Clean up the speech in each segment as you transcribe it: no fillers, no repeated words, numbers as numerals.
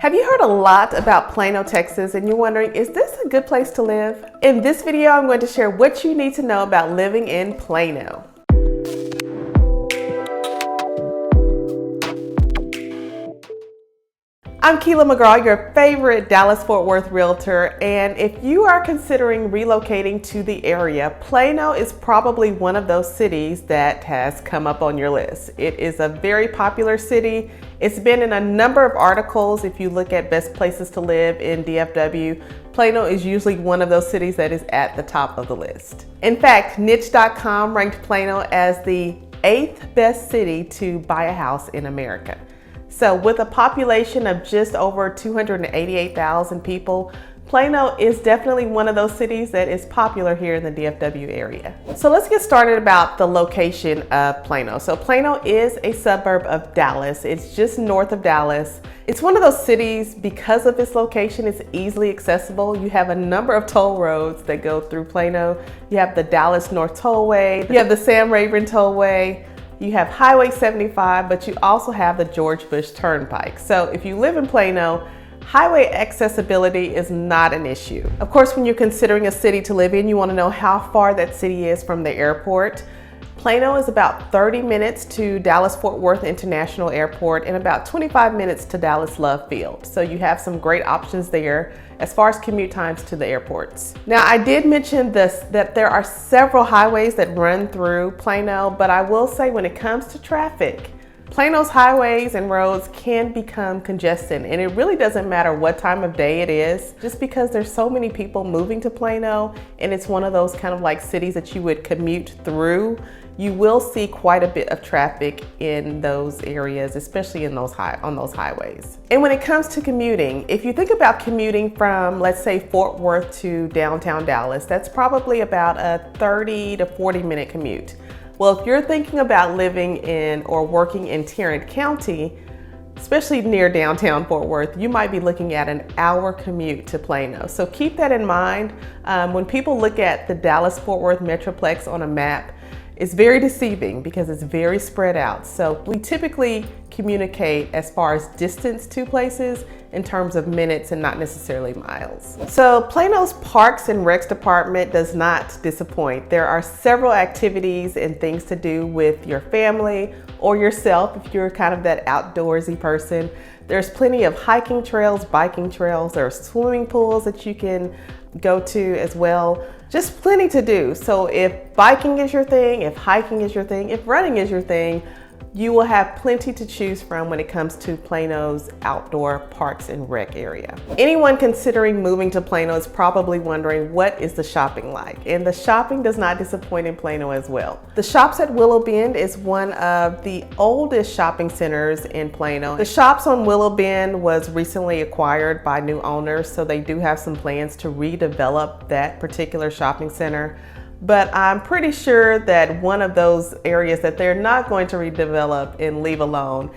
Have you heard a lot about Plano, Texas, and you're wondering, is this a good place to live? In this video, I'm going to share what you need to know about living in Plano. I'm Keela McGraw, your favorite Dallas-Fort Worth realtor, and if you are considering relocating to the area, Plano is probably one of those cities that has come up on your list. It is a very popular city. It's been in a number of articles. If you look at best places to live in DFW, Plano is usually one of those cities that is at the top of the list. In fact, niche.com ranked Plano as the 8th best city to buy a house in America. So with a population of just over 288,000 people, Plano is definitely one of those cities that is popular here in the DFW area. So let's get started about the location of Plano. So Plano is a suburb of Dallas. It's just north of Dallas. It's one of those cities, because of its location, it's easily accessible. You have a number of toll roads that go through Plano. You have the Dallas North Tollway, you have the Sam Rayburn Tollway, you have Highway 75, but you also have the George Bush Turnpike. So if you live in Plano, highway accessibility is not an issue. Of course, when you're considering a city to live in, you want to know how far that city is from the airport. Plano is about 30 minutes to Dallas-Fort Worth International Airport and about 25 minutes to Dallas Love Field. So you have some great options there as far as commute times to the airports. Now, I did mention that there are several highways that run through Plano, but I will say when it comes to traffic, Plano's highways and roads can become congested, and it really doesn't matter what time of day it is, just because there's so many people moving to Plano and it's one of those kind of like cities that you would commute through. You will see quite a bit of traffic in those areas, especially on those highways. And when it comes to commuting, if you think about commuting from, let's say, Fort Worth to downtown Dallas, that's probably about a 30 to 40 minute commute. Well, if you're thinking about living in or working in Tarrant County, especially near downtown Fort Worth, you might be looking at an hour commute to Plano. So keep that in mind. When people look at the Dallas-Fort Worth Metroplex on a map, it's very deceiving because it's very spread out. So we typically communicate as far as distance to places in terms of minutes and not necessarily miles. So Plano's Parks and Recs department does not disappoint. There are several activities and things to do with your family or yourself if you're kind of that outdoorsy person. There's plenty of hiking trails, biking trails, there are swimming pools that you can go to as well. Just plenty to do. So if biking is your thing, if hiking is your thing, if running is your thing, you will have plenty to choose from when it comes to Plano's outdoor parks and rec area. Anyone considering moving to Plano is probably wondering, what is the shopping like? And the shopping does not disappoint in Plano as well. The Shops at Willow Bend is one of the oldest shopping centers in Plano. The Shops on Willow Bend was recently acquired by new owners, so they do have some plans to redevelop that particular shopping center. But I'm pretty sure that one of those areas that they're not going to redevelop and leave alone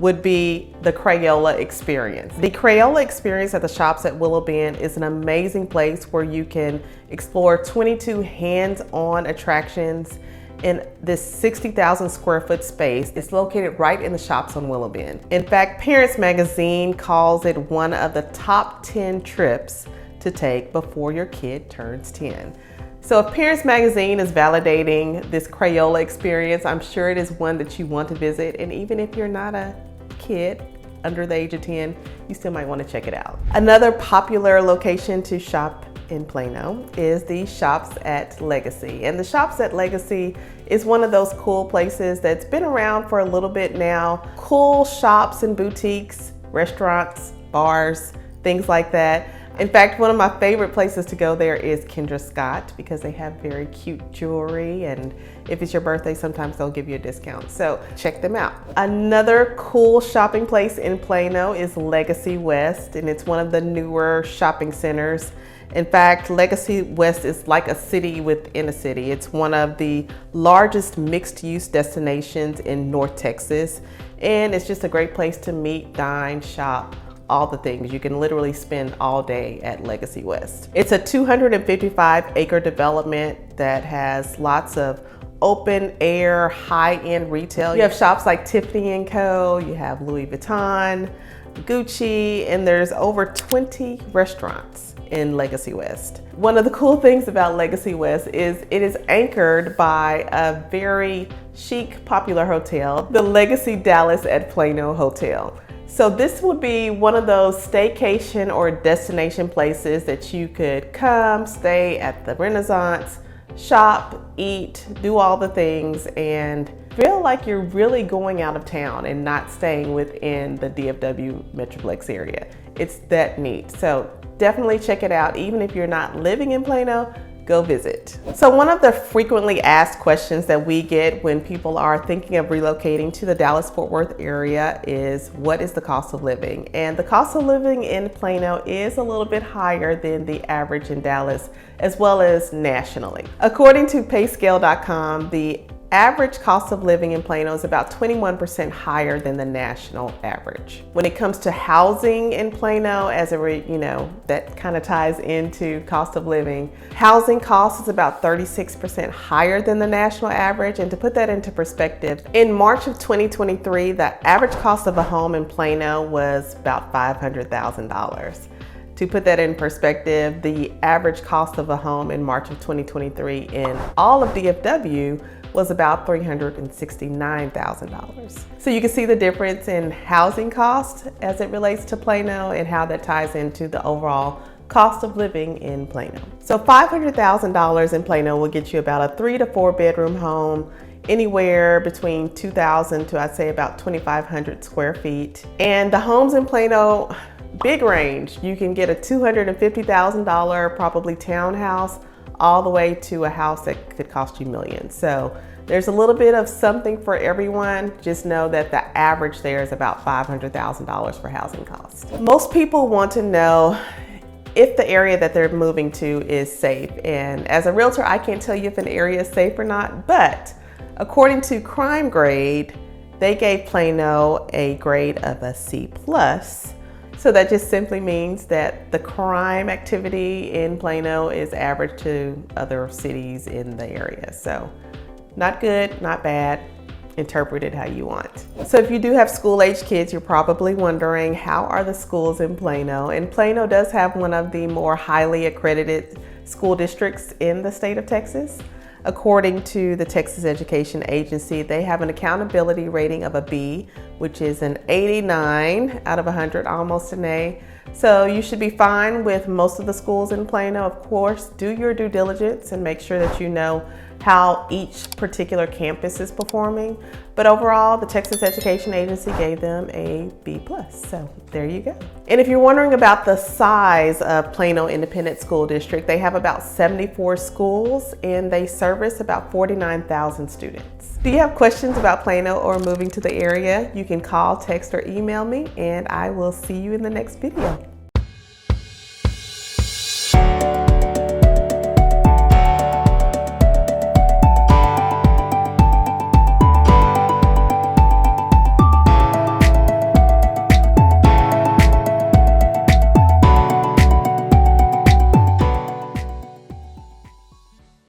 would be the Crayola experience. The Crayola experience at the Shops at Willow Bend is an amazing place where you can explore 22 hands-on attractions in this 60,000 square foot space. It's located right in the Shops on Willow Bend. In fact, Parents Magazine calls it one of the top 10 trips to take before your kid turns 10. So if Parents Magazine is validating this Crayola experience, I'm sure it is one that you want to visit. And even if you're not a kid under the age of 10, you still might want to check it out. Another popular location to shop in Plano is the Shops at Legacy. And the Shops at Legacy is one of those cool places that's been around for a little bit now. Cool shops and boutiques, restaurants, bars, things like that. In fact, one of my favorite places to go there is Kendra Scott because they have very cute jewelry, and if it's your birthday, sometimes they'll give you a discount. So check them out. Another cool shopping place in Plano is Legacy West, and it's one of the newer shopping centers. In fact, Legacy West is like a city within a city. It's one of the largest mixed-use destinations in North Texas, and it's just a great place to meet, dine, shop, all the things. You can literally spend all day at Legacy West. It's a 255-acre development that has lots of open air, high-end retail. You have shops like Tiffany & Co., you have Louis Vuitton, Gucci, and there's over 20 restaurants in Legacy West. One of the cool things about Legacy West is it is anchored by a very chic, popular hotel, the Legacy Dallas at Plano Hotel. So this would be one of those staycation or destination places that you could come, stay at the Renaissance, shop, eat, do all the things, and feel like you're really going out of town and not staying within the DFW Metroplex area. It's that neat. So definitely check it out. Even if you're not living in Plano, go visit. So one of the frequently asked questions that we get when people are thinking of relocating to the Dallas-Fort Worth area is, what is the cost of living? And the cost of living in Plano is a little bit higher than the average in Dallas, as well as nationally. According to payscale.com, the average cost of living in Plano is about 21% higher than the national average. When it comes to housing in Plano, that kind of ties into cost of living. Housing cost is about 36% higher than the national average. And to put that into perspective, in March of 2023, the average cost of a home in Plano was about $500,000. To put that in perspective, the average cost of a home in March of 2023 in all of DFW was about $369,000. So you can see the difference in housing costs as it relates to Plano and how that ties into the overall cost of living in Plano. So $500,000 in Plano will get you about a 3 to 4 bedroom home, anywhere between 2,000 to I'd say about 2,500 square feet. And the homes in Plano, big range. You can get a $250,000 probably townhouse, all the way to a house that could cost you millions. So there's a little bit of something for everyone. Just know that the average there is about $500,000 for housing costs. Most people want to know if the area that they're moving to is safe. And as a realtor, I can't tell you if an area is safe or not, but according to Crime Grade, they gave Plano a grade of a C+. So that just simply means that the crime activity in Plano is average to other cities in the area. So not good, not bad, interpret it how you want. So if you do have school-age kids, you're probably wondering, how are the schools in Plano? And Plano does have one of the more highly accredited school districts in the state of Texas. According to the Texas Education Agency, they have an accountability rating of a B, which is an 89 out of 100, almost an A. So you should be fine with most of the schools in Plano. Of course, do your due diligence and make sure that you know how each particular campus is performing. But overall, the Texas Education Agency gave them a B+. So there you go. And if you're wondering about the size of Plano Independent School District, they have about 74 schools and they service about 49,000 students. Do you have questions about Plano or moving to the area? You can call, text, or email me, and I will see you in the next video.